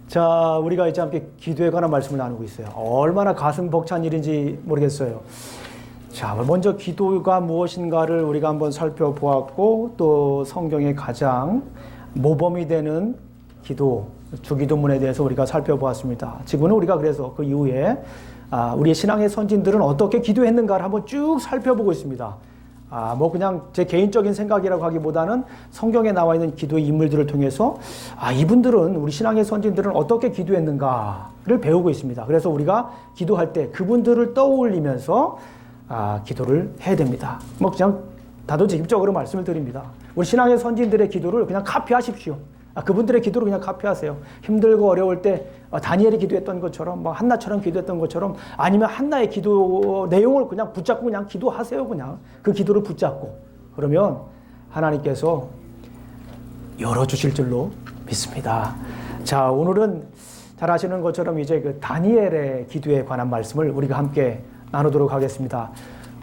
자, 우리가 이제 함께 기도에 관한 말씀을 나누고 있어요. 얼마나 가슴 벅찬 일인지 모르겠어요. 자, 먼저 기도가 무엇인가를 우리가 한번 살펴보았고, 또 성경의 가장 모범이 되는 기도, 주기도문에 대해서 우리가 살펴보았습니다. 지금은 우리가 그래서 그 이후에 우리의 신앙의 선진들은 어떻게 기도했는가를 한번 쭉 살펴보고 있습니다. 뭐 그냥 제 개인적인 생각이라고 하기보다는 성경에 나와 있는 기도의 인물들을 통해서 이분들은, 우리 신앙의 선진들은 어떻게 기도했는가를 배우고 있습니다. 그래서 우리가 기도할 때 그분들을 떠올리면서 기도를 해야 됩니다. 뭐 그냥 다도직입적으로 말씀을 드립니다. 우리 신앙의 선진들의 기도를 그냥 카피하십시오. 그분들의 기도를 그냥 카피하세요. 힘들고 어려울 때 다니엘이 기도했던 것처럼, 뭐 한나처럼 기도했던 것처럼, 아니면 한나의 기도 내용을 그냥 붙잡고 그냥 기도하세요. 그냥 그 기도를 붙잡고, 그러면 하나님께서 열어주실 줄로 믿습니다. 자, 오늘은 잘 아시는 것처럼 이제 그 다니엘의 기도에 관한 말씀을 우리가 함께 나누도록 하겠습니다.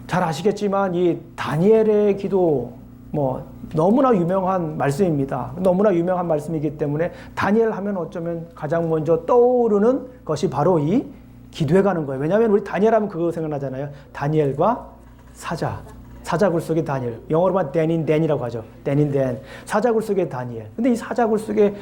잘 아시겠지만 이 다니엘의 기도, 뭐 너무나 유명한 말씀입니다. 너무나 유명한 말씀이기 때문에 다니엘 하면 어쩌면 가장 먼저 떠오르는 것이 바로 이 기도에 가는 거예요. 왜냐하면 우리 다니엘 하면 그거 생각나잖아요. 다니엘과 사자굴 속의 다니엘. 영어로만 댄이라고 하죠. 댄. 사자굴 속의 다니엘. 근데 이 사자굴 속의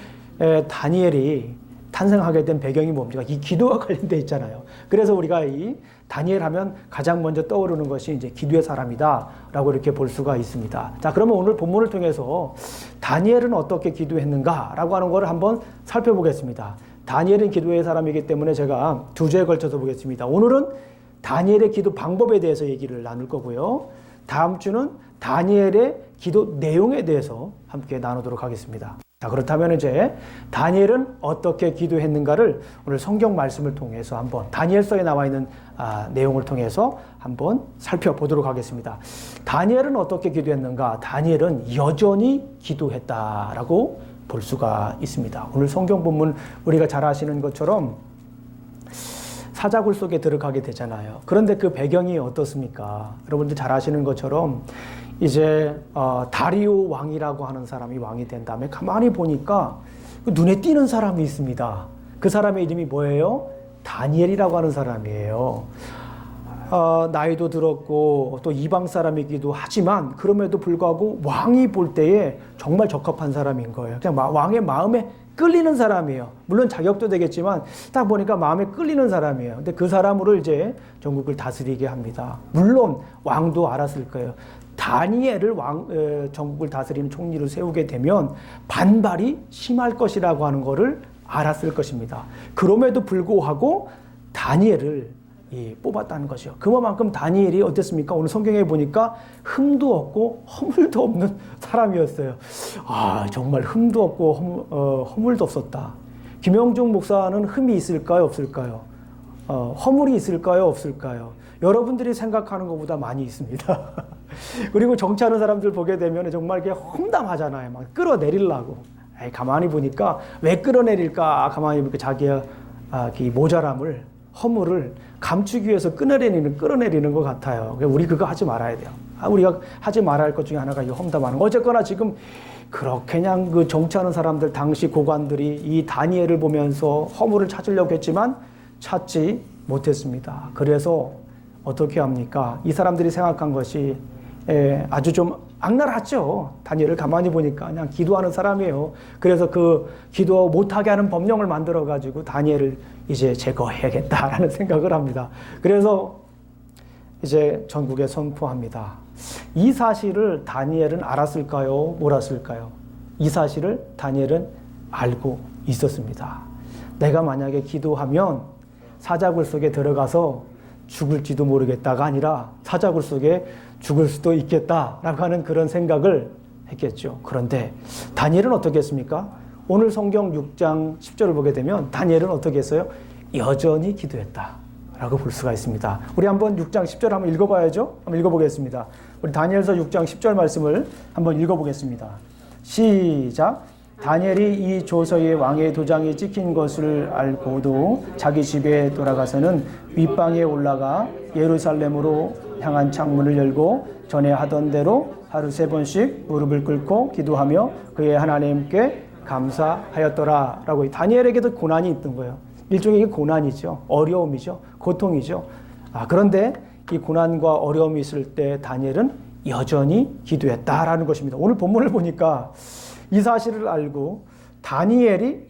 다니엘이 탄생하게 된 배경이 뭡니까? 이 기도와 관련되어 있잖아요. 그래서 우리가 이 다니엘 하면 가장 먼저 떠오르는 것이 이제 기도의 사람이다 라고 이렇게 볼 수가 있습니다. 자, 그러면 오늘 본문을 통해서 다니엘은 어떻게 기도했는가 라고 하는 것을 한번 살펴보겠습니다. 다니엘은 기도의 사람이기 때문에 제가 두 주에 걸쳐서 보겠습니다. 오늘은 다니엘의 기도 방법에 대해서 얘기를 나눌 거고요. 다음 주는 다니엘의 기도 내용에 대해서 함께 나누도록 하겠습니다. 자, 그렇다면 이제 다니엘은 어떻게 기도했는가를 오늘 성경 말씀을 통해서 한번, 다니엘서에 나와 있는 내용을 통해서 한번 살펴보도록 하겠습니다. 다니엘은 어떻게 기도했는가? 다니엘은 여전히 기도했다라고 볼 수가 있습니다. 오늘 성경 본문 우리가 잘 아시는 것처럼 사자굴 속에 들어가게 되잖아요. 그런데 그 배경이 어떻습니까? 여러분들 잘 아시는 것처럼 이제 다리오 왕이라고 하는 사람이 왕이 된 다음에 가만히 보니까 눈에 띄는 사람이 있습니다. 그 사람의 이름이 뭐예요? 다니엘이라고 하는 사람이에요. 나이도 들었고 또 이방 사람이기도 하지만 그럼에도 불구하고 왕이 볼 때에 정말 적합한 사람인 거예요. 그냥 왕의 마음에 끌리는 사람이에요. 물론 자격도 되겠지만 딱 보니까 마음에 끌리는 사람이에요. 근데 그 사람으로 이제 전국을 다스리게 합니다. 물론 왕도 알았을 거예요. 다니엘을 전국을 다스리는 총리로 세우게 되면 반발이 심할 것이라고 하는 것을 알았을 것입니다. 그럼에도 불구하고 다니엘을 뽑았다는 거죠. 그만큼 다니엘이 어땠습니까? 오늘 성경에 보니까 흠도 없고 허물도 없는 사람이었어요. 정말 흠도 없고 허물도 없었다. 김영중 목사는 흠이 있을까요? 없을까요? 허물이 있을까요? 없을까요? 여러분들이 생각하는 것보다 많이 있습니다. 그리고 정치하는 사람들 보게 되면 정말 이게 험담하잖아요. 막 끌어내리려고. 가만히 보니까 왜 끌어내릴까? 가만히 보니까 자기의 모자람을, 허물을 감추기 위해서 끌어내리는 것 같아요. 우리 그거 하지 말아야 돼요. 우리가 하지 말아야 할 것 중에 하나가 이 험담하는 거. 어쨌거나 지금 그렇게 그냥 그 정치하는 사람들, 당시 고관들이 이 다니엘을 보면서 허물을 찾으려고 했지만 찾지 못했습니다. 그래서 어떻게 합니까? 이 사람들이 생각한 것이 아주 좀 악랄하죠. 다니엘을 가만히 보니까 그냥 기도하는 사람이에요. 그래서 그 기도 못하게 하는 법령을 만들어가지고 다니엘을 이제 제거해야겠다라는 생각을 합니다. 그래서 이제 전국에 선포합니다. 이 사실을 다니엘은 알았을까요? 몰랐을까요? 이 사실을 다니엘은 알고 있었습니다. 내가 만약에 기도하면 사자굴 속에 들어가서 죽을지도 모르겠다가 아니라 사자굴 속에 죽을 수도 있겠다라고 하는 그런 생각을 했겠죠. 그런데 다니엘은 어떻게 했습니까? 오늘 성경 6장 10절을 보게 되면 다니엘은 어떻게 했어요? 여전히 기도했다라고 볼 수가 있습니다. 우리 한번 6장 10절 한번 읽어봐야죠. 한번 읽어보겠습니다. 우리 다니엘서 6장 10절 말씀을 한번 읽어보겠습니다. 시작. 다니엘이 이 조서에 왕의 도장이 찍힌 것을 알고도 자기 집에 돌아가서는 윗방에 올라가 예루살렘으로 향한 창문을 열고 전에 하던 대로 하루 3번씩 무릎을 꿇고 기도하며 그의 하나님께 감사하였더라 라고. 다니엘에게도 고난이 있던 거예요. 일종의 고난이죠. 어려움이죠. 고통이죠. 그런데 이 고난과 어려움이 있을 때 다니엘은 여전히 기도했다라는 것입니다. 오늘 본문을 보니까 이 사실을 알고 다니엘이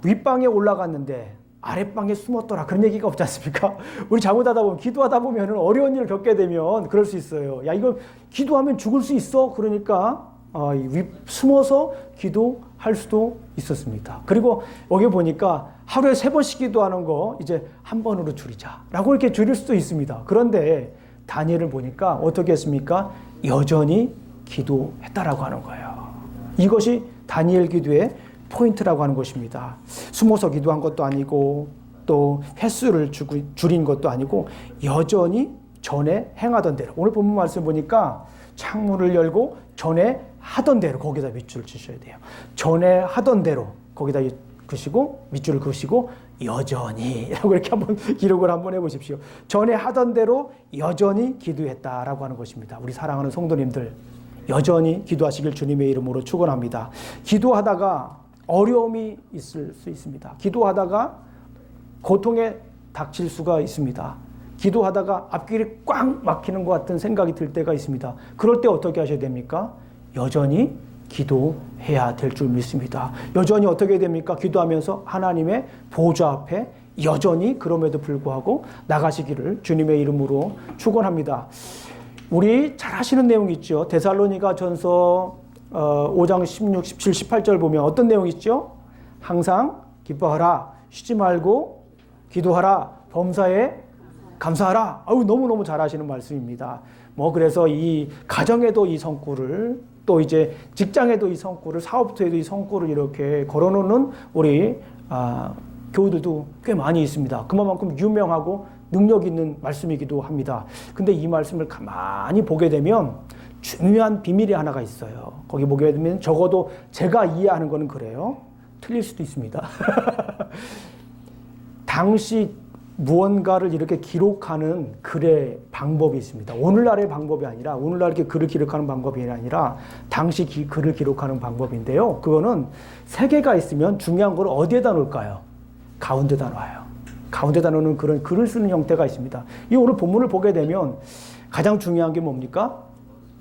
윗방에 올라갔는데 아랫방에 숨었더라, 그런 얘기가 없지 않습니까? 우리 잘못하다 보면, 기도하다 보면 어려운 일을 겪게 되면 그럴 수 있어요. 야, 이거 기도하면 죽을 수 있어? 그러니까 숨어서 기도할 수도 있었습니다. 그리고 여기 보니까 하루에 3번씩 기도하는 거 이제 1번으로 줄이자라고 이렇게 줄일 수도 있습니다. 그런데 다니엘을 보니까 어떻게 했습니까? 여전히 기도했다라고 하는 거예요. 이것이 다니엘 기도의 포인트라고 하는 것입니다. 숨어서 기도한 것도 아니고 또 횟수를 줄인 것도 아니고 여전히 전에 행하던 대로. 오늘 본문 말씀 보니까 창문을 열고 전에 하던 대로 거기다 밑줄을 치셔야 돼요. 전에 하던 대로 거기다 그시고 밑줄을 그으시고 여전히 라고 이렇게 한번 기록을 한번 해보십시오. 전에 하던 대로 여전히 기도했다라고 하는 것입니다. 우리 사랑하는 성도님들, 여전히 기도하시길 주님의 이름으로 축원합니다. 기도하다가 어려움이 있을 수 있습니다. 기도하다가 고통에 닥칠 수가 있습니다. 기도하다가 앞길이 꽉 막히는 것 같은 생각이 들 때가 있습니다. 그럴 때 어떻게 하셔야 됩니까? 여전히 기도해야 될 줄 믿습니다. 여전히 어떻게 됩니까? 기도하면서 하나님의 보좌 앞에 여전히 그럼에도 불구하고 나가시기를 주님의 이름으로 축원합니다. 우리 잘 아시는 내용 있죠. 데살로니가 전서 5장 16, 17, 18절 보면 어떤 내용이 있죠? 항상 기뻐하라, 쉬지 말고 기도하라, 범사에 감사하라. 너무너무 잘 아시는 말씀입니다. 그래서 이 가정에도 이 성구를, 또 이제 직장에도 이 성구를, 사업터에도 이 성구를 이렇게 걸어놓는 우리 교우들도 꽤 많이 있습니다. 그만큼 유명하고 능력 있는 말씀이기도 합니다. 근데 이 말씀을 가만히 보게 되면 중요한 비밀이 하나가 있어요. 거기 보게 되면 적어도 제가 이해하는 거는 그래요. 틀릴 수도 있습니다. 당시 무언가를 이렇게 기록하는 글의 방법이 있습니다. 오늘날의 방법이 아니라, 오늘날 이렇게 글을 기록하는 방법이 아니라 당시 글을 기록하는 방법인데요. 그거는 3개가 있으면 중요한 걸 어디에다 놓을까요? 가운데다 놔요. 가운데다 놓는 그런 글을 쓰는 형태가 있습니다. 이 오늘 본문을 보게 되면 가장 중요한 게 뭡니까?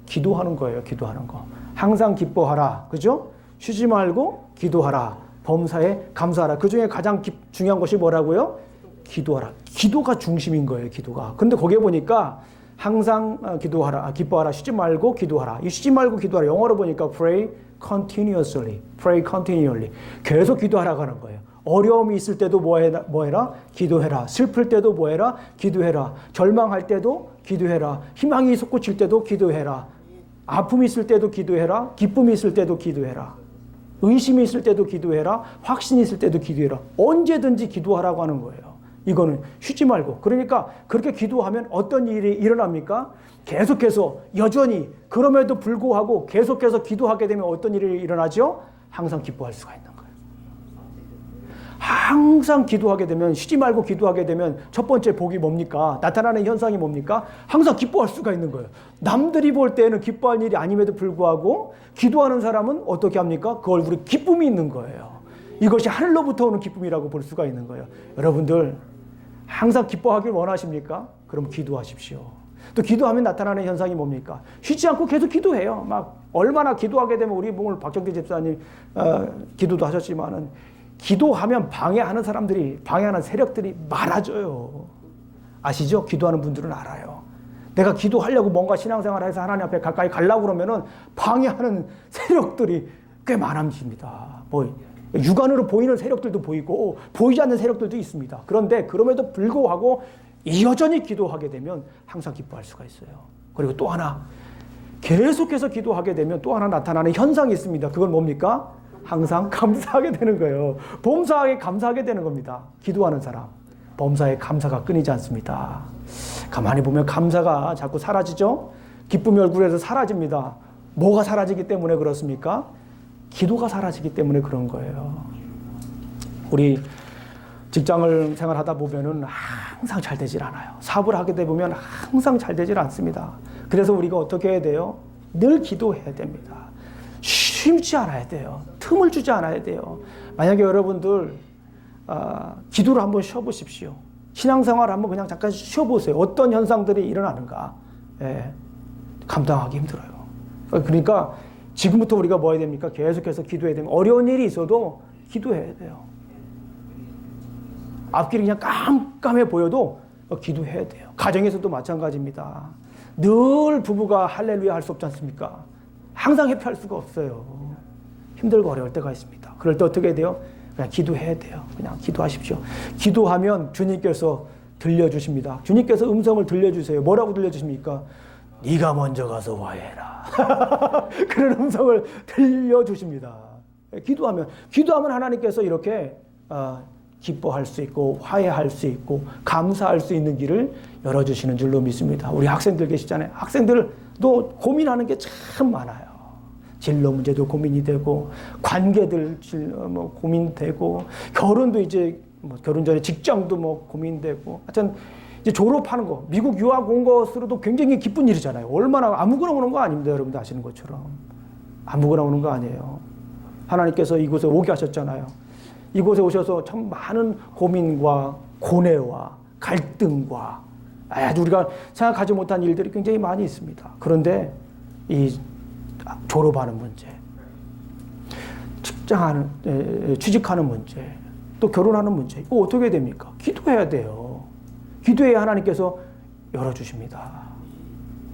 기도하는 거예요. 기도하는 거. 항상 기뻐하라. 그죠? 쉬지 말고 기도하라. 범사에 감사하라. 그 중에 가장 중요한 것이 뭐라고요? 기도하라. 기도가 중심인 거예요. 기도가. 근데 거기에 보니까 항상 기도하라. 기뻐하라. 쉬지 말고 기도하라. 이 쉬지 말고 기도하라. 영어로 보니까 pray continuously. pray continually. 계속 기도하라고 하는 거예요. 어려움이 있을 때도 뭐 해라? 기도해라. 슬플 때도 뭐 해라? 기도해라. 절망할 때도 기도해라. 희망이 솟구칠 때도 기도해라. 아픔이 있을 때도 기도해라. 기쁨이 있을 때도 기도해라. 의심이 있을 때도 기도해라. 확신이 있을 때도 기도해라. 언제든지 기도하라고 하는 거예요. 이거는 쉬지 말고. 그러니까 그렇게 기도하면 어떤 일이 일어납니까? 계속해서 여전히 그럼에도 불구하고 계속해서 기도하게 되면 어떤 일이 일어나죠? 항상 기뻐할 수가 있는 거예요. 항상 기도하게 되면, 쉬지 말고 기도하게 되면 첫 번째 복이 뭡니까? 나타나는 현상이 뭡니까? 항상 기뻐할 수가 있는 거예요. 남들이 볼 때는 기뻐할 일이 아님에도 불구하고 기도하는 사람은 어떻게 합니까? 그 얼굴에 기쁨이 있는 거예요. 이것이 하늘로부터 오는 기쁨이라고 볼 수가 있는 거예요. 여러분들 항상 기뻐하길 원하십니까? 그럼 기도하십시오. 또 기도하면 나타나는 현상이 뭡니까? 쉬지 않고 계속 기도해요. 막 얼마나 기도하게 되면, 우리 오늘 박정기 집사님 기도도 하셨지만은, 기도하면 방해하는 사람들이, 방해하는 세력들이 많아져요. 아시죠? 기도하는 분들은 알아요. 내가 기도하려고 뭔가 신앙생활을 해서 하나님 앞에 가까이 가려고 그러면은 방해하는 세력들이 꽤 많아집니다. 육안으로 보이는 세력들도 보이고 보이지 않는 세력들도 있습니다. 그런데 그럼에도 불구하고 여전히 기도하게 되면 항상 기뻐할 수가 있어요. 그리고 또 하나, 계속해서 기도하게 되면 또 하나 나타나는 현상이 있습니다. 그건 뭡니까? 항상 감사하게 되는 거예요. 범사에 감사하게 되는 겁니다. 기도하는 사람. 범사에 감사가 끊이지 않습니다. 가만히 보면 감사가 자꾸 사라지죠? 기쁨이 얼굴에서 사라집니다. 뭐가 사라지기 때문에 그렇습니까? 기도가 사라지기 때문에 그런 거예요. 우리 직장을 생활하다 보면은 항상 잘 되질 않아요. 사업을 하게 되면 항상 잘 되질 않습니다. 그래서 우리가 어떻게 해야 돼요? 늘 기도해야 됩니다. 쉼치 않아야 돼요. 틈을 주지 않아야 돼요. 만약에 여러분들 기도를 한번 쉬어보십시오. 신앙생활을 한번 그냥 잠깐 쉬어보세요. 어떤 현상들이 일어나는가. 예, 감당하기 힘들어요. 그러니까 지금부터 우리가 뭐 해야 됩니까? 계속해서 기도해야 됩니다. 어려운 일이 있어도 기도해야 돼요. 앞길이 그냥 깜깜해 보여도 기도해야 돼요. 가정에서도 마찬가지입니다. 늘 부부가 할렐루야 할 수 없지 않습니까? 항상 해피할 수가 없어요. 힘들고 어려울 때가 있습니다. 그럴 때 어떻게 해야 돼요? 그냥 기도해야 돼요. 그냥 기도하십시오. 기도하면 주님께서 들려주십니다. 주님께서 음성을 들려주세요. 뭐라고 들려주십니까? 네가 먼저 가서 화해해라. 그런 음성을 들려주십니다. 기도하면 하나님께서 이렇게 기뻐할 수 있고 화해할 수 있고 감사할 수 있는 길을 열어주시는 줄로 믿습니다. 우리 학생들 계시잖아요. 학생들도 고민하는 게 참 많아요. 진로 문제도 고민이 되고 관계들 고민되고 결혼도 이제 결혼 전에 직장도 고민되고 하여튼 이제 졸업하는 거 미국 유학 온 것으로도 굉장히 기쁜 일이잖아요. 얼마나 아무거나 오는 거 아닙니다. 여러분들 아시는 것처럼 아무거나 오는 거 아니에요. 하나님께서 이곳에 오게 하셨잖아요. 이곳에 오셔서 참 많은 고민과 고뇌와 갈등과 아주 우리가 생각하지 못한 일들이 굉장히 많이 있습니다. 그런데 이 졸업하는 문제, 취직하는 문제, 또 결혼하는 문제, 이거 어떻게 됩니까? 기도해야 돼요. 기도해야 하나님께서 열어주십니다.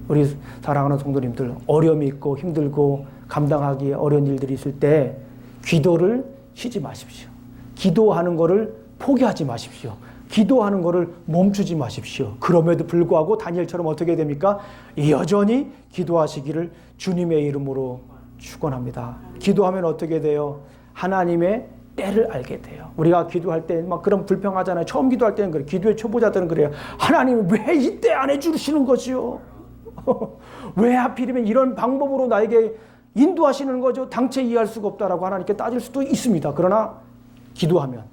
우리 사랑하는 성도님들, 어려움이 있고 힘들고 감당하기 어려운 일들이 있을 때 기도를 쉬지 마십시오. 기도하는 것을 포기하지 마십시오. 기도하는 것을 멈추지 마십시오. 그럼에도 불구하고 다니엘처럼 어떻게 됩니까? 여전히 기도하시기를 주님의 이름으로 축원합니다. 기도하면 어떻게 돼요? 하나님의 때를 알게 돼요. 우리가 기도할 때 막 그런 불평하잖아요. 처음 기도할 때는 그래요. 기도의 초보자들은 그래요. 하나님 왜 이때 안 해주시는 거지요? 왜 하필이면 이런 방법으로 나에게 인도하시는 거죠? 당체 이해할 수가 없다라고 하나님께 따질 수도 있습니다. 그러나 기도하면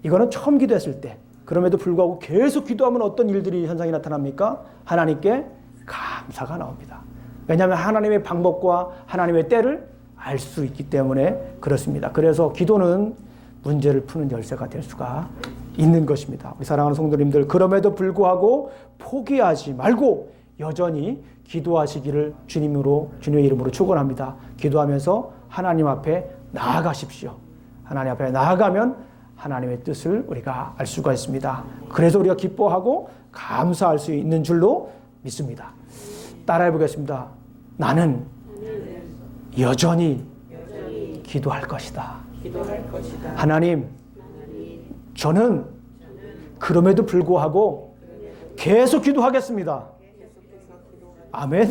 이거는 처음 기도했을 때 그럼에도 불구하고 계속 기도하면 어떤 일들이 현상이 나타납니까? 하나님께 감사가 나옵니다. 왜냐하면 하나님의 방법과 하나님의 때를 알 수 있기 때문에 그렇습니다. 그래서 기도는 문제를 푸는 열쇠가 될 수가 있는 것입니다. 우리 사랑하는 성도님들, 그럼에도 불구하고 포기하지 말고 여전히 기도하시기를 주님의 이름으로 축원합니다. 기도하면서 하나님 앞에 나아가십시오. 하나님 앞에 나아가면 하나님의 뜻을 우리가 알 수가 있습니다. 그래서 우리가 기뻐하고 감사할 수 있는 줄로 믿습니다. 따라해 보겠습니다. 나는 여전히 기도할 것이다. 하나님, 저는 그럼에도 불구하고 계속 기도하겠습니다. 아멘.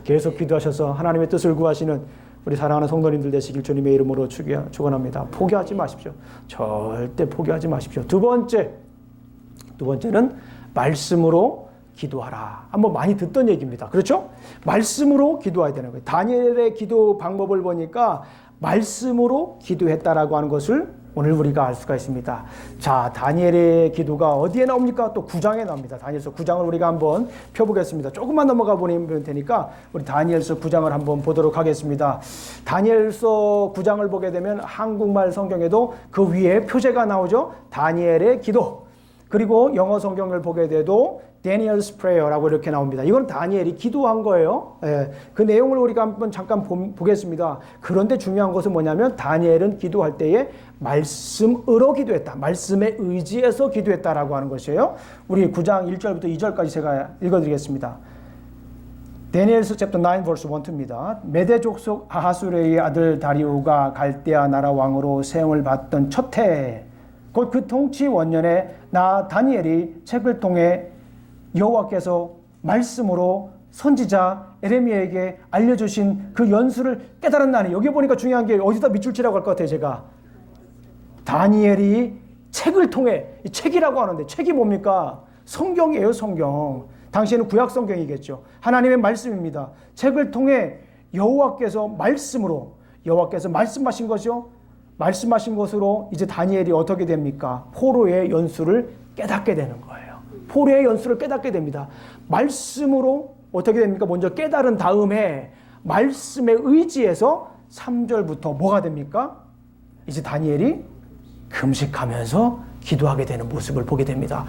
계속 기도하셔서 하나님의 뜻을 구하시는 우리 사랑하는 성도님들 되시길 주님의 이름으로 축원합니다. 포기하지 마십시오. 절대 포기하지 마십시오. 두 번째는 말씀으로 기도하라. 한번 많이 듣던 얘기입니다. 그렇죠? 말씀으로 기도해야 되는 거예요. 다니엘의 기도 방법을 보니까 말씀으로 기도했다라고 하는 것을 오늘 우리가 알 수가 있습니다. 자, 다니엘의 기도가 어디에 나옵니까? 또 9장에 나옵니다. 다니엘서 9장을 우리가 한번 펴보겠습니다. 조금만 넘어가 보면 되니까 우리 다니엘서 9장을 한번 보도록 하겠습니다. 다니엘서 9장을 보게 되면 한국말 성경에도 그 위에 표제가 나오죠. 다니엘의 기도. 그리고 영어 성경을 보게 돼도 Daniel's Prayer라고 이렇게 나옵니다. 이건 다니엘이 기도한 거예요. 예, 그 내용을 우리가 한번 잠깐 보겠습니다. 그런데 중요한 것은 뭐냐면 다니엘은 기도할 때에 말씀으로 기도했다. 말씀에 의지해서 기도했다라고 하는 것이에요. 우리 9장 1절부터 2절까지 제가 읽어드리겠습니다. 다니엘서 챕터 9 verse 1-2입니다. 메대 족속 아하수레의 아들 다리우가 갈대아 나라 왕으로 세움을 받던 첫 해, 곧 그 통치 원년에 나 다니엘이 책을 통해 여호와께서 말씀으로 선지자 에레미야에게 알려주신 그 연수를 깨달았나니, 여기 보니까 중요한 게 어디다 밑줄 치라고 할 것 같아요. 제가 다니엘이 책을 통해, 이 책이라고 하는데 책이 뭡니까? 성경이에요. 성경. 당시에는 구약 성경이겠죠. 하나님의 말씀입니다. 책을 통해 여호와께서 말씀으로, 여호와께서 말씀하신 거죠. 말씀하신 것으로 이제 다니엘이 어떻게 됩니까? 포로의 연수를 깨닫게 되는 거예요. 포로의 연수를 깨닫게 됩니다. 말씀으로 어떻게 됩니까? 먼저 깨달은 다음에 말씀에 의지해서 3절부터 뭐가 됩니까? 이제 다니엘이 금식하면서 기도하게 되는 모습을 보게 됩니다.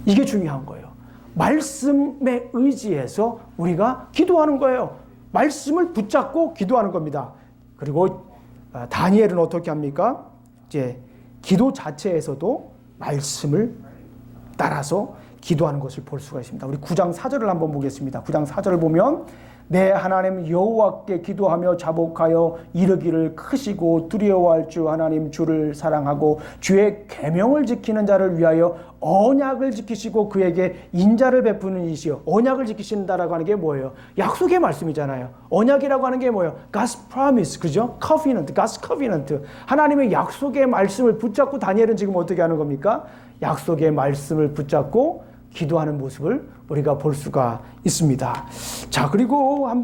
이게 중요한 거예요. 말씀에 의지해서 우리가 기도하는 거예요. 말씀을 붙잡고 기도하는 겁니다. 그리고 다니엘은 어떻게 합니까? 이제 기도 자체에서도 말씀을 따라서 기도하는 것을 볼 수가 있습니다. 우리 9장 4절을 한번 보겠습니다. 9장 4절을 보면 내 하나님 여호와께 기도하며 자복하여 이르기를 크시고 두려워할 주 하나님 주를 사랑하고 주의 계명을 지키는 자를 위하여 언약을 지키시고 그에게 인자를 베푸는 이시여. 언약을 지키신다라고 하는 게 뭐예요? 약속의 말씀이잖아요. 언약이라고 하는 게 뭐예요? God's promise, 그죠? Covenant, God's covenant. 하나님의 약속의 말씀을 붙잡고 다니엘은 지금 어떻게 하는 겁니까? 약속의 말씀을 붙잡고 기도하는 모습을 우리가 볼 수가 있습니다. 자, 그리고 한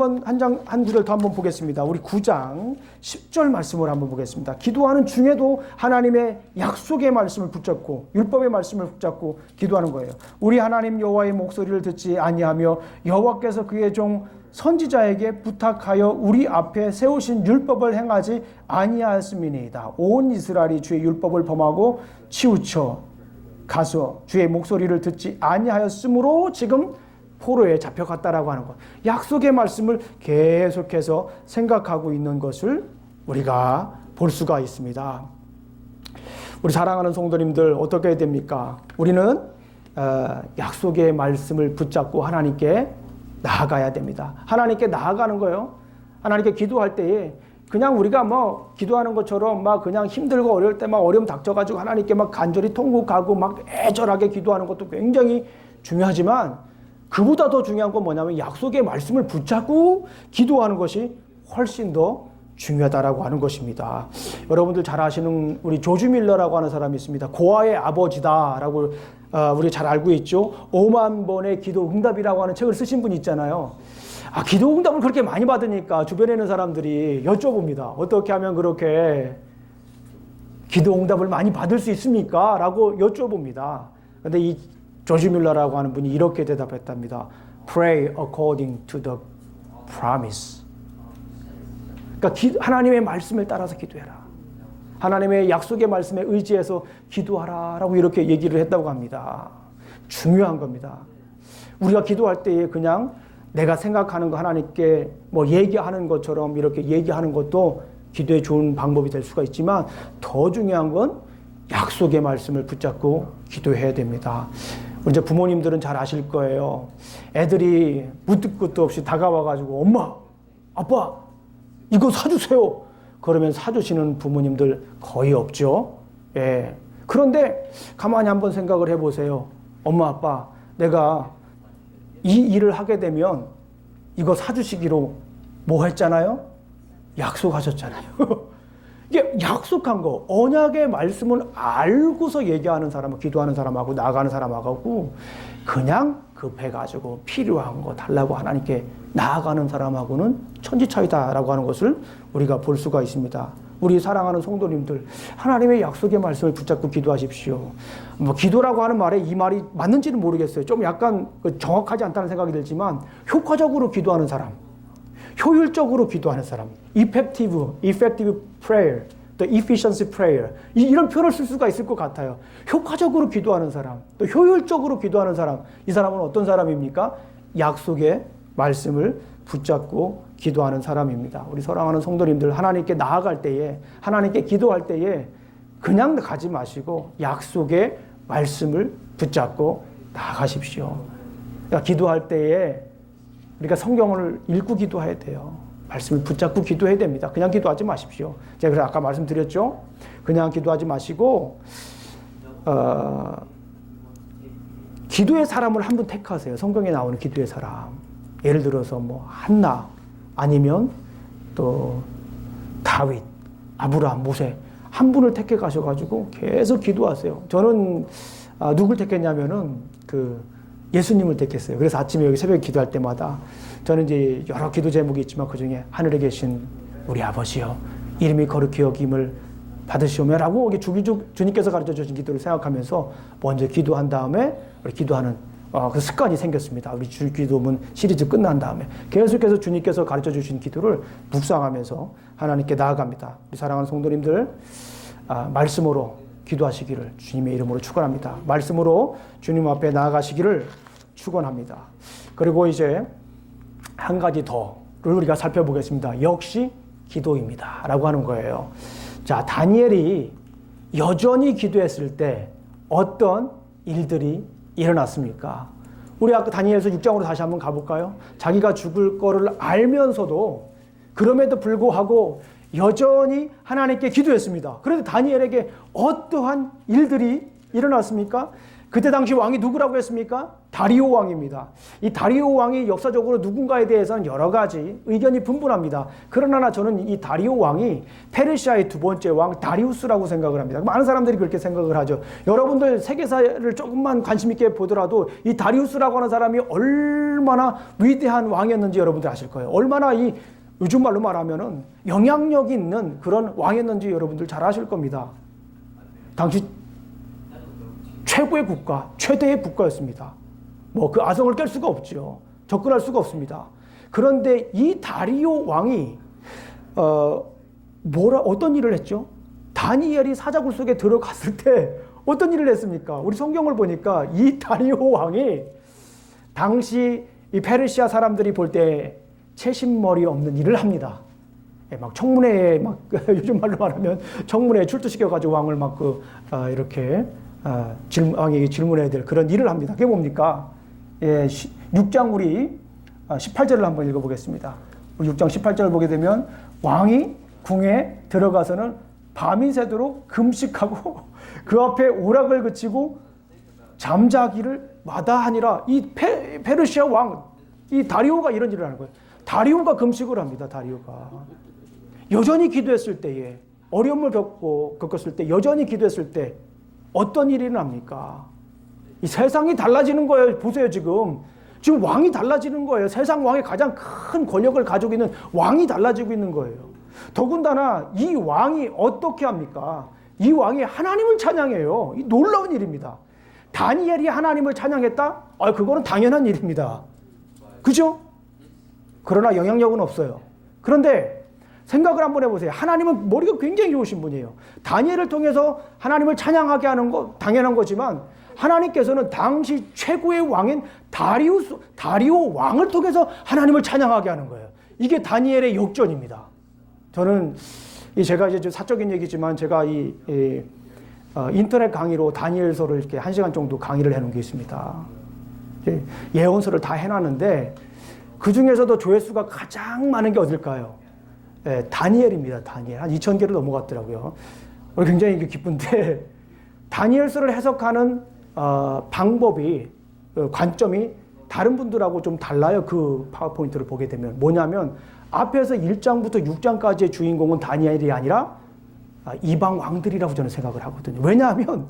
구절 더 한번 보겠습니다. 우리 9장 10절 말씀을 한번 보겠습니다. 기도하는 중에도 하나님의 약속의 말씀을 붙잡고 율법의 말씀을 붙잡고 기도하는 거예요. 우리 하나님 여호와의 목소리를 듣지 아니하며 여호와께서 그의 종 선지자에게 부탁하여 우리 앞에 세우신 율법을 행하지 아니하였음이니이다. 온 이스라엘이 주의 율법을 범하고 치우쳐 가서 주의 목소리를 듣지 아니하였으므로 지금 포로에 잡혀갔다라고 하는 것. 약속의 말씀을 계속해서 생각하고 있는 것을 우리가 볼 수가 있습니다. 우리 사랑하는 성도님들 어떻게 해야 됩니까? 우리는 약속의 말씀을 붙잡고 하나님께 나아가야 됩니다. 하나님께 나아가는 거예요. 하나님께 기도할 때에 그냥 우리가 뭐 기도하는 것처럼 막 그냥 힘들고 어려울 때 막 어려움 닥쳐가지고 하나님께 막 간절히 통곡하고 막 애절하게 기도하는 것도 굉장히 중요하지만 그보다 더 중요한 건 뭐냐면 약속의 말씀을 붙잡고 기도하는 것이 훨씬 더 중요하다라고 하는 것입니다. 여러분들 잘 아시는 우리 조지 밀러라고 하는 사람이 있습니다. 고아의 아버지다라고 우리 잘 알고 있죠. 5만 번의 기도 응답이라고 하는 책을 쓰신 분이 있잖아요. 기도 응답을 그렇게 많이 받으니까 주변에 있는 사람들이 여쭤봅니다. 어떻게 하면 그렇게 기도 응답을 많이 받을 수 있습니까? 라고 여쭤봅니다. 그런데 이 조지 밀러라고 하는 분이 이렇게 대답했답니다. Pray according to the promise. 그러니까 하나님의 말씀을 따라서 기도해라. 하나님의 약속의 말씀에 의지해서 기도하라 라고 이렇게 얘기를 했다고 합니다. 중요한 겁니다. 우리가 기도할 때에 그냥 내가 생각하는 거 하나님께 뭐 얘기하는 것처럼 이렇게 얘기하는 것도 기도에 좋은 방법이 될 수가 있지만 더 중요한 건 약속의 말씀을 붙잡고 기도해야 됩니다. 이제 부모님들은 잘 아실 거예요. 애들이 무뚝 끝도 없이 다가와가지고 엄마, 아빠 이거 사주세요. 그러면 사주시는 부모님들 거의 없죠. 예. 그런데 가만히 한번 생각을 해보세요. 엄마, 아빠, 내가 이 일을 하게 되면 이거 사주시기로 뭐 했잖아요? 약속하셨잖아요. 이게 약속한 거, 언약의 말씀을 알고서 얘기하는 사람하고 기도하는 사람하고 나아가는 사람하고 그냥 급해가지고 필요한 거 달라고 하나님께 나아가는 사람하고는 천지 차이다라고 하는 것을 우리가 볼 수가 있습니다. 우리 사랑하는 성도님들, 하나님의 약속의 말씀을 붙잡고 기도하십시오. 뭐 기도라고 하는 말에 이 말이 맞는지는 모르겠어요. 좀 약간 정확하지 않다는 생각이 들지만 효과적으로 기도하는 사람, 효율적으로 기도하는 사람, effective prayer, 또 efficiency prayer 이런 표현을 쓸 수가 있을 것 같아요. 효과적으로 기도하는 사람, 또 효율적으로 기도하는 사람, 이 사람은 어떤 사람입니까? 약속의 말씀을 붙잡고 기도하는 사람입니다. 우리 사랑하는 성도님들, 하나님께 나아갈 때에, 하나님께 기도할 때에 그냥 가지 마시고 약속의 말씀을 붙잡고 나아가십시오. 그러니까 기도할 때에 우리가 성경을 읽고 기도해야 돼요. 말씀을 붙잡고 기도해야 됩니다. 그냥 기도하지 마십시오. 제가 그래서 아까 말씀드렸죠. 그냥 기도하지 마시고 기도의 사람을 한 분 택하세요. 성경에 나오는 기도의 사람. 예를 들어서 뭐 한나 아니면 또 다윗, 아브라함, 모세 한 분을 택해 가셔가지고 계속 기도하세요. 저는 누굴 택했냐면은 그 예수님을 택했어요. 그래서 아침에 여기 새벽에 기도할 때마다 저는 이제 여러 기도 제목이 있지만 그 중에 하늘에 계신 우리 아버지여 이름이 거룩히 여김을 받으시오며라고 주님께서 가르쳐 주신 기도를 생각하면서 먼저 기도한 다음에 우리 기도하는 그 습관이 생겼습니다. 우리 주기도문 시리즈 끝난 다음에 계속해서 주님께서 가르쳐 주신 기도를 묵상하면서 하나님께 나아갑니다. 우리 사랑하는 성도님들, 말씀으로 기도하시기를 주님의 이름으로 축원합니다. 말씀으로 주님 앞에 나아가시기를 축원합니다. 그리고 이제 한 가지 더를 우리가 살펴보겠습니다. 역시 기도입니다. 라고 하는 거예요. 자, 다니엘이 여전히 기도했을 때 어떤 일들이 일어났습니까? 우리 아까 다니엘서 6장으로 다시 한번 가볼까요? 자기가 죽을 거를 알면서도 그럼에도 불구하고 여전히 하나님께 기도했습니다. 그런데 다니엘에게 어떠한 일들이 일어났습니까? 그때 당시 왕이 누구라고 했습니까? 다리오 왕입니다. 이 다리오 왕이 역사적으로 누군가에 대해서는 여러 가지 의견이 분분합니다. 그러나 저는 이 다리오 왕이 페르시아의 두 번째 왕 다리우스라고 생각을 합니다. 많은 사람들이 그렇게 생각을 하죠. 여러분들 세계사를 조금만 관심 있게 보더라도 이 다리우스라고 하는 사람이 얼마나 위대한 왕이었는지 여러분들 아실 거예요. 얼마나 이 요즘 말로 말하면은 영향력 있는 그런 왕이었는지 여러분들 잘 아실 겁니다. 당시 최고의 국가, 최대의 국가였습니다. 뭐 그 아성을 깰 수가 없죠. 접근할 수가 없습니다. 그런데 이 다리오 왕이 어떤 일을 했죠? 다니엘이 사자굴 속에 들어갔을 때 어떤 일을 했습니까? 우리 성경을 보니까 이 다리오 왕이 당시 이 페르시아 사람들이 볼 때 채신머리 없는 일을 합니다. 막 청문회에 요즘 말로 말하면 청문회에 출두시켜가지고 왕을 이렇게 왕에게 질문해야 될 그런 일을 합니다. 그게 뭡니까? 6장 우리 18절을 한번 읽어보겠습니다. 우리 6장 18절을 보게 되면 왕이 궁에 들어가서는 밤이 새도록 금식하고 그 앞에 오락을 그치고 잠자기를 마다하니라. 이 페르시아 왕, 이 다리오가 이런 일을 하는 거예요. 다리오가 금식을 합니다. 다리오가 여전히 기도했을 때에 어려움을 겪었을 때 여전히 기도했을 때 어떤 일이 일어납니까? 이 세상이 달라지는 거예요. 보세요. 지금 왕이 달라지는 거예요. 세상 왕의 가장 큰 권력을 가지고 있는 왕이 달라지고 있는 거예요. 더군다나 이 왕이 어떻게 합니까? 이 왕이 하나님을 찬양해요. 이 놀라운 일입니다. 다니엘이 하나님을 찬양했다? 그거는 당연한 일입니다. 그죠? 그러나 영향력은 없어요. 그런데 생각을 한번 해보세요. 하나님은 머리가 굉장히 좋으신 분이에요. 다니엘을 통해서 하나님을 찬양하게 하는 거 당연한 거지만 하나님께서는 당시 최고의 왕인 다리오 왕을 통해서 하나님을 찬양하게 하는 거예요. 이게 다니엘의 역전입니다. 저는 제가 이제 사적인 얘기지만 제가 인터넷 강의로 다니엘서를 이렇게 1시간 정도 강의를 해놓은 게 있습니다. 예언서를 다 해놨는데 그 중에서도 조회수가 가장 많은 게 어딜까요? 다니엘입니다. 다니엘. 한 2,000개를 넘어갔더라고요. 굉장히 기쁜데 다니엘서를 해석하는 방법이 관점이 다른 분들하고 좀 달라요. 그 파워포인트를 보게 되면 뭐냐면 앞에서 1장부터 6장까지의 주인공은 다니엘이 아니라 이방 왕들이라고 저는 생각을 하거든요. 왜냐하면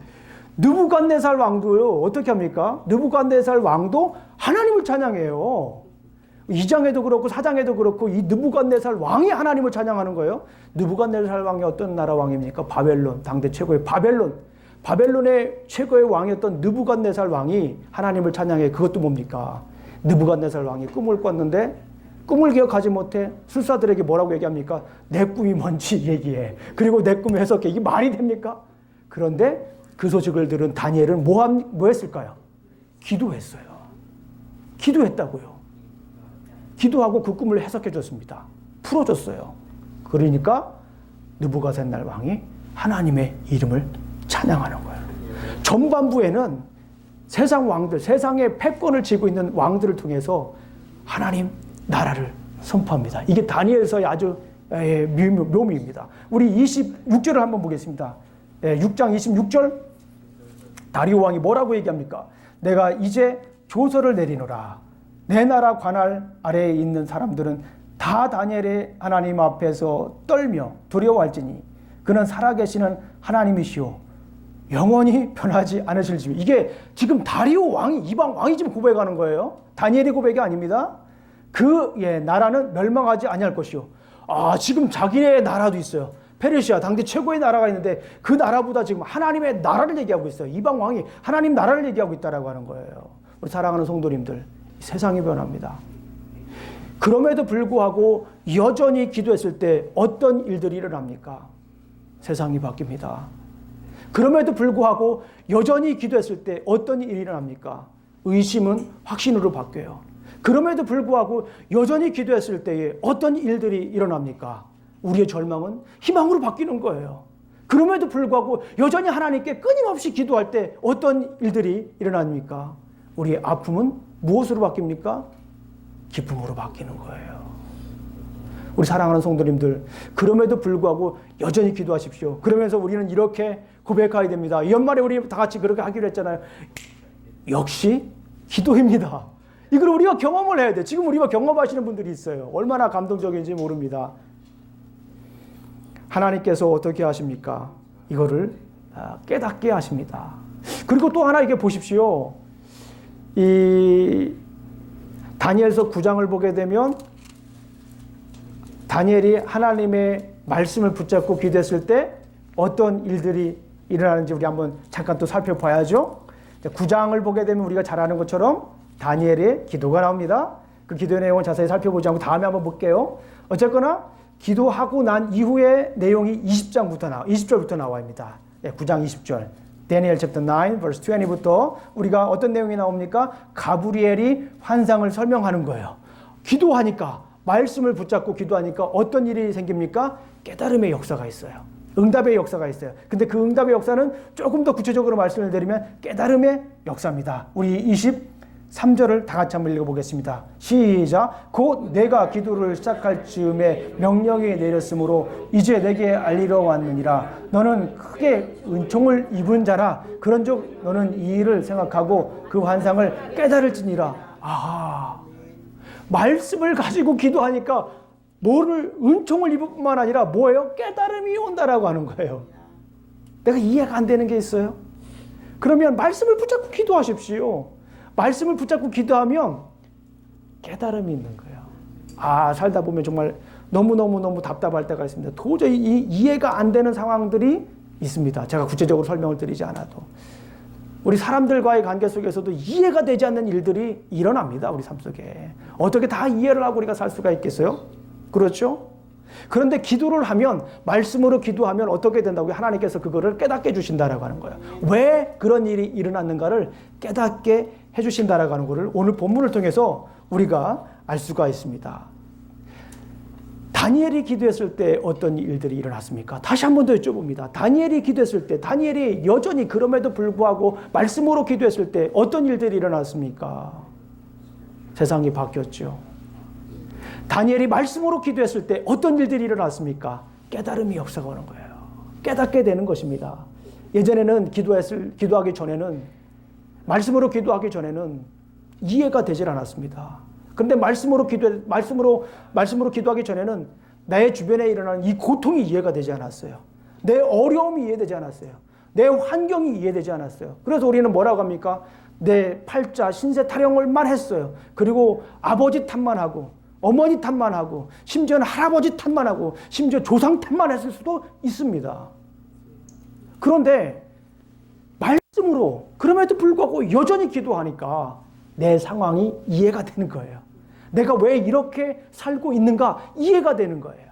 느부갓네살 왕도요. 어떻게 합니까? 느부갓네살 왕도 하나님을 찬양해요. 2장에도 그렇고 4장에도 그렇고 이 느부갓네살 왕이 하나님을 찬양하는 거예요. 느부갓네살 왕이 어떤 나라 왕입니까? 바벨론, 당대 최고의 바벨론의 최고의 왕이었던 느부갓네살 왕이 하나님을 찬양해. 그것도 뭡니까? 느부갓네살 왕이 꿈을 꿨는데 꿈을 기억하지 못해 술사들에게 뭐라고 얘기합니까? 내 꿈이 뭔지 얘기해. 그리고 내 꿈을 해석해. 이게 말이 됩니까? 그런데 그 소식을 들은 다니엘은 뭐 했을까요? 기도했어요. 기도했다고요. 기도하고 그 꿈을 해석해 줬습니다. 풀어줬어요. 그러니까 느부갓네살 왕이 하나님의 이름을 찬양하는 거예요. 전반부에는 세상 왕들, 세상의 패권을 쥐고 있는 왕들을 통해서 하나님 나라를 선포합니다. 이게 다니엘서의 아주 묘미입니다. 우리 26절을 한번 보겠습니다. 6장 26절 다리오 왕이 뭐라고 얘기합니까? 내가 이제 조서를 내리노라. 내 나라 관할 아래에 있는 사람들은 다 다니엘의 하나님 앞에서 떨며 두려워할지니 그는 살아계시는 하나님이시오 영원히 변하지 않으실지. 이게 지금 다리오 왕이 이방 왕이 지금 고백하는 거예요. 다니엘의 고백이 아닙니다. 그의 나라는 멸망하지 아니할 것이요. 지금 자기의 나라도 있어요. 페르시아 당대 최고의 나라가 있는데 그 나라보다 지금 하나님의 나라를 얘기하고 있어요. 이방 왕이 하나님 나라를 얘기하고 있다라고 하는 거예요. 우리 사랑하는 성도님들, 세상이 변합니다. 그럼에도 불구하고 여전히 기도했을 때 어떤 일들이 일어납니까? 세상이 바뀝니다. 그럼에도 불구하고 여전히 기도했을 때 어떤 일이 일어납니까? 의심은 확신으로 바뀌어요. 그럼에도 불구하고 여전히 기도했을 때에 어떤 일들이 일어납니까? 우리의 절망은 희망으로 바뀌는 거예요. 그럼에도 불구하고 여전히 하나님께 끊임없이 기도할 때 어떤 일들이 일어납니까? 우리의 아픔은 무엇으로 바뀝니까? 기쁨으로 바뀌는 거예요. 우리 사랑하는 성도님들, 그럼에도 불구하고 여전히 기도하십시오. 그러면서 우리는 이렇게 고백해야 됩니다. 이 연말에 우리 다 같이 그렇게 하기로 했잖아요. 역시 기도입니다. 이걸 우리가 경험을 해야 돼. 지금 우리가 경험하시는 분들이 있어요. 얼마나 감동적인지 모릅니다. 하나님께서 어떻게 하십니까? 이거를 깨닫게 하십니다. 그리고 또 하나 이게 보십시오. 이 다니엘서 9장을 보게 되면 다니엘이 하나님의 말씀을 붙잡고 기도했을 때 어떤 일들이 일어나는지 우리 한번 잠깐 또 살펴봐야죠. 9장을 보게 되면 우리가 잘 아는 것처럼 다니엘의 기도가 나옵니다. 그 기도의 내용을 자세히 살펴보지 않고 다음에 한번 볼게요. 어쨌거나 기도하고 난 이후의 내용이 20절부터 나와입니다. 9장 20절. 다니엘 챕터 9 verse 20부터 우리가 어떤 내용이 나옵니까? 가브리엘이 환상을 설명하는 거예요. 기도하니까, 말씀을 붙잡고 기도하니까 어떤 일이 생깁니까? 깨달음의 역사가 있어요. 응답의 역사가 있어요. 근데 그 응답의 역사는 조금 더 구체적으로 말씀을 드리면 깨달음의 역사입니다. 우리 23절을 다 같이 한번 읽어보겠습니다. 시작. 곧 내가 기도를 시작할 즈음에 명령이 내렸으므로 이제 내게 알리러 왔느니라. 너는 크게 은총을 입은 자라. 그런즉 너는 이 일을 생각하고 그 환상을 깨달을지니라. 아, 말씀을 가지고 기도하니까 뭐를 은총을 입을 뿐만 아니라 뭐예요? 깨달음이 온다라고 하는 거예요. 내가 이해가 안 되는 게 있어요? 그러면 말씀을 붙잡고 기도하십시오. 말씀을 붙잡고 기도하면 깨달음이 있는 거예요. 아, 살다 보면 정말 너무너무 답답할 때가 있습니다. 도저히 이해가 안 되는 상황들이 있습니다. 제가 구체적으로 설명을 드리지 않아도. 우리 사람들과의 관계 속에서도 이해가 되지 않는 일들이 일어납니다. 우리 삶 속에. 어떻게 다 이해를 하고 우리가 살 수가 있겠어요? 그렇죠? 그런데 기도를 하면, 말씀으로 기도하면 어떻게 된다고요? 하나님께서 그거를 깨닫게 해주신다라고 하는 거예요. 왜 그런 일이 일어났는가를 깨닫게 해주신다라고 하는 거를 오늘 본문을 통해서 우리가 알 수가 있습니다. 다니엘이 기도했을 때 어떤 일들이 일어났습니까? 다시 한 번 더 여쭤봅니다. 다니엘이 기도했을 때, 다니엘이 여전히 그럼에도 불구하고 말씀으로 기도했을 때 어떤 일들이 일어났습니까? 세상이 바뀌었죠. 다니엘이 말씀으로 기도했을 때 어떤 일들이 일어났습니까? 깨달음이 역사가 오는 거예요. 깨닫게 되는 것입니다. 예전에는 기도하기 전에는, 말씀으로 기도하기 전에는 이해가 되질 않았습니다. 그런데 말씀으로 기도하기 전에는 내 주변에 일어나는 이 고통이 이해가 되지 않았어요. 내 어려움이 이해되지 않았어요. 내 환경이 이해되지 않았어요. 그래서 우리는 뭐라고 합니까? 내 팔자, 신세 타령을만 했어요. 그리고 아버지 탓만 하고, 어머니 탓만 하고, 심지어는 할아버지 탓만 하고, 심지어 조상 탓만 했을 수도 있습니다. 그런데 말씀으로, 그럼에도 불구하고 여전히 기도하니까 내 상황이 이해가 되는 거예요. 내가 왜 이렇게 살고 있는가 이해가 되는 거예요.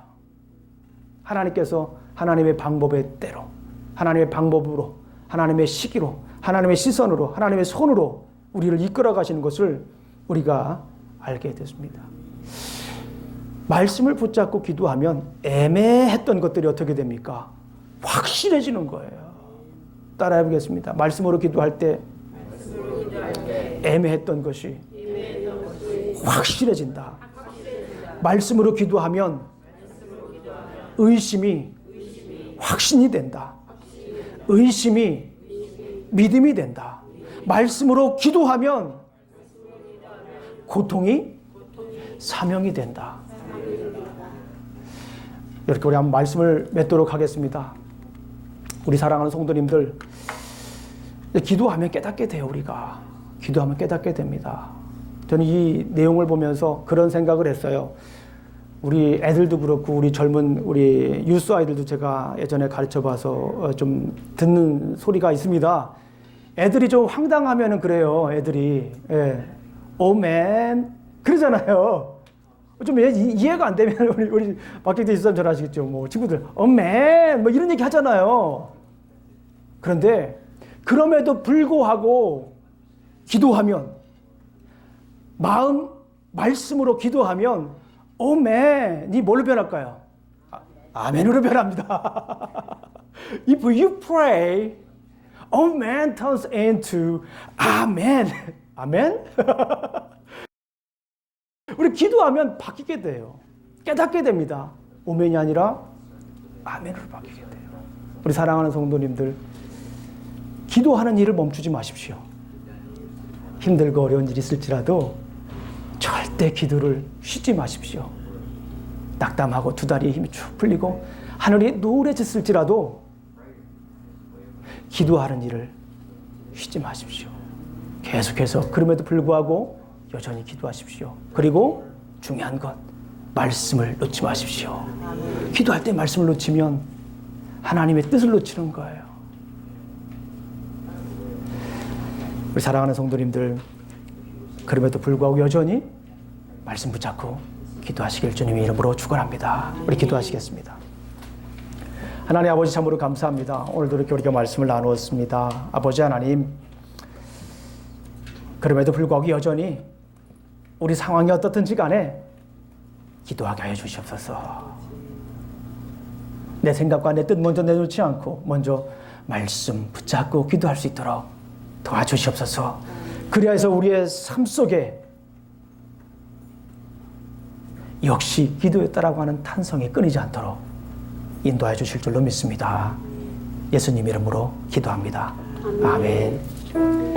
하나님께서 하나님의 방법의 때로, 하나님의 방법으로, 하나님의 시기로, 하나님의 시선으로, 하나님의 손으로 우리를 이끌어 가시는 것을 우리가 알게 됐습니다. 말씀을 붙잡고 기도하면 애매했던 것들이 어떻게 됩니까? 확실해지는 거예요. 따라해 보겠습니다. 말씀으로 기도할 때 애매했던 것이 확실해진다. 말씀으로 기도하면 의심이 확신이 된다. 의심이 믿음이 된다. 말씀으로 기도하면 고통이 사명이 된다. 이렇게 우리 한번 말씀을 맺도록 하겠습니다. 우리 사랑하는 성도님들, 기도하면 깨닫게 돼요. 우리가 기도하면 깨닫게 됩니다. 저는 이 내용을 보면서 그런 생각을 했어요. 우리 애들도 그렇고 우리 젊은 우리 유스 아이들도 제가 예전에 가르쳐봐서 좀 듣는 소리가 있습니다. 애들이 좀 황당하면은 그래요. 애들이. 예. 오맨. 그러잖아요. 좀 이해가 안 되면 우리 박경태 집사님 잘 아시겠죠. 뭐 친구들 오맨 뭐 이런 얘기 하잖아요. 그런데 그럼에도 불구하고 기도하면 말씀으로 기도하면 오맨이 뭘로 변할까요? 아멘으로 변합니다. If you pray, amen turns into amen. 아멘? 우리 기도하면 바뀌게 돼요. 깨닫게 됩니다. 오멘이 아니라 아멘으로 바뀌게 돼요. 우리 사랑하는 성도님들, 기도하는 일을 멈추지 마십시오. 힘들고 어려운 일이 있을지라도 절대 기도를 쉬지 마십시오. 낙담하고 두 다리에 힘이 쭉 풀리고 하늘이 노래졌을지라도 기도하는 일을 쉬지 마십시오. 계속해서 그럼에도 불구하고 여전히 기도하십시오. 그리고 중요한 것, 말씀을 놓지 마십시오. 기도할 때 말씀을 놓치면 하나님의 뜻을 놓치는 거예요. 우리 사랑하는 성도님들, 그럼에도 불구하고 여전히 말씀 붙잡고 기도하시길 주님의 이름으로 축원합니다. 우리 기도하시겠습니다. 하나님 아버지 참으로 감사합니다. 오늘도 이렇게 우리가 말씀을 나누었습니다. 아버지 하나님, 그럼에도 불구하고 여전히 우리 상황이 어떻든지 간에 기도하게 하여 주시옵소서. 내 생각과 내 뜻 먼저 내놓지 않고 먼저 말씀 붙잡고 기도할 수 있도록 도와주시옵소서. 그리하여서 우리의 삶 속에 역시 기도였다라고 하는 탄성이 끊이지 않도록 인도해 주실 줄로 믿습니다. 예수님 이름으로 기도합니다. 아멘.